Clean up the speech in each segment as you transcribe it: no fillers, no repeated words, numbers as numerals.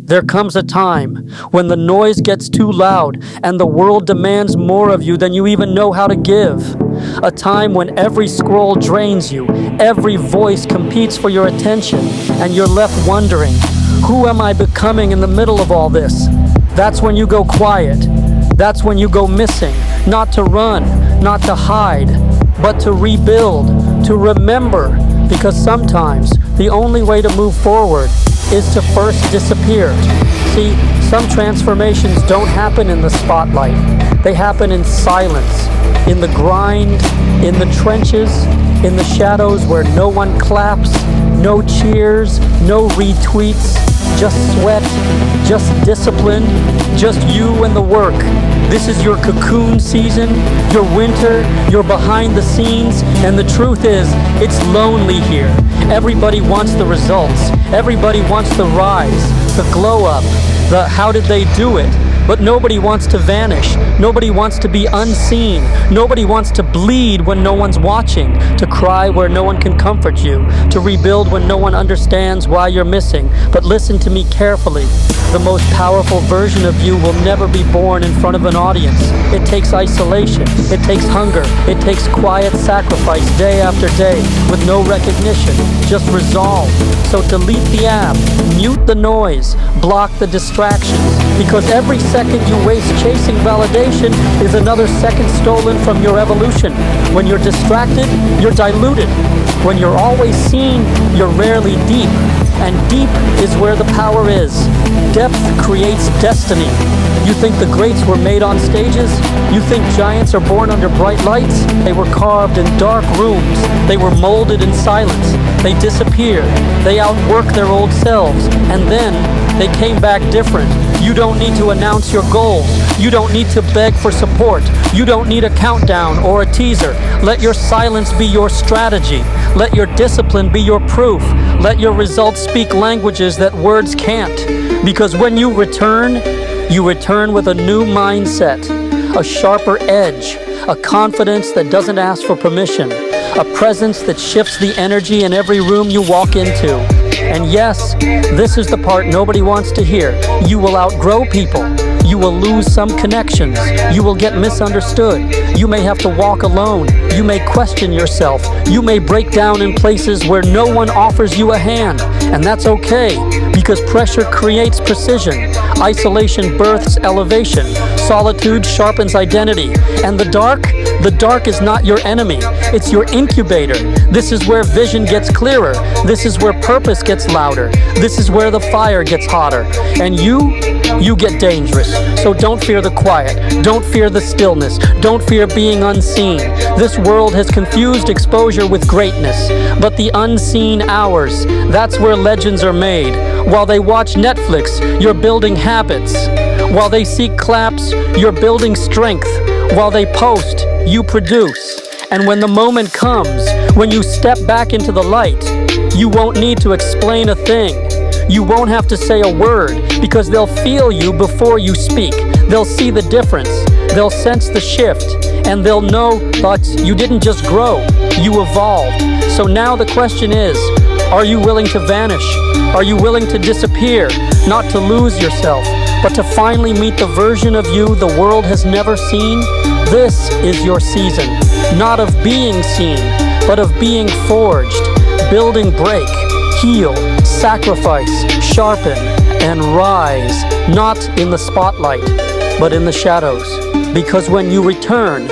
There comes a time when the noise gets too loud and the world demands more of you than you even know how to give. A time when every scroll drains you, every voice competes for your attention, and you're left wondering, who am I becoming in the middle of all this? That's when you go quiet. That's when you go missing, not to run, not to hide, but to rebuild, to remember, because sometimes the only way to move forward is to first disappear. See, some transformations don't happen in the spotlight. They happen in silence, in the grind, in the trenches, in the shadows where no one claps, no cheers, no retweets, just sweat, just discipline, just you and the work. This is your cocoon season, your winter, your behind the scenes, and the truth is, it's lonely here. Everybody wants the results. Everybody wants the rise, the glow up, the how did they do it? But nobody wants to vanish. Nobody wants to be unseen. Nobody wants to bleed when no one's watching, to cry where no one can comfort you, to rebuild when no one understands why you're missing. But listen to me carefully. The most powerful version of you will never be born in front of an audience. It takes isolation. It takes hunger. It takes quiet sacrifice day after day with no recognition, just resolve. So delete the app, mute the noise, block the distractions, because every second you waste chasing validation is another second stolen from your evolution. When you're distracted, you're diluted. When you're always seen, you're rarely deep. And deep is where the power is. Depth creates destiny. You think the greats were made on stages? You think giants are born under bright lights? They were carved in dark rooms. They were molded in silence. They disappeared. They outworked their old selves. And then they came back different. You don't need to announce your goals. You don't need to beg for support. You don't need a countdown or a teaser. Let your silence be your strategy. Let your discipline be your proof. Let your results speak languages that words can't. Because when you return with a new mindset, a sharper edge, a confidence that doesn't ask for permission, a presence that shifts the energy in every room you walk into. And yes, this is the part nobody wants to hear. You will outgrow people. You will lose some connections. You will get misunderstood. You may have to walk alone. You may question yourself. You may break down in places where no one offers you a hand. And that's okay, because pressure creates precision. Isolation births elevation. Solitude sharpens identity. And the dark is not your enemy. It's your incubator. This is where vision gets clearer. This is where purpose gets louder. This is where the fire gets hotter. And you get dangerous. So don't fear the quiet. Don't fear the stillness. Don't fear being unseen. This world has confused exposure with greatness. But the unseen hours, that's where legends are made. While they watch Netflix, you're building habits. While they seek claps, you're building strength. While they post, you produce. And when the moment comes, when you step back into the light, you won't need to explain a thing. You won't have to say a word, because they'll feel you before you speak. They'll see the difference. They'll sense the shift. And they'll know that you didn't just grow, you evolved. So now the question is, are you willing to vanish? Are you willing to disappear? Not to lose yourself, but to finally meet the version of you the world has never seen? This is your season, not of being seen, but of being forged. Building break, heal, sacrifice, sharpen, and rise, not in the spotlight, but in the shadows. Because when you return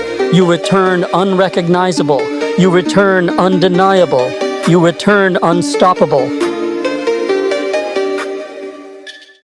unrecognizable, you return undeniable, you return unstoppable.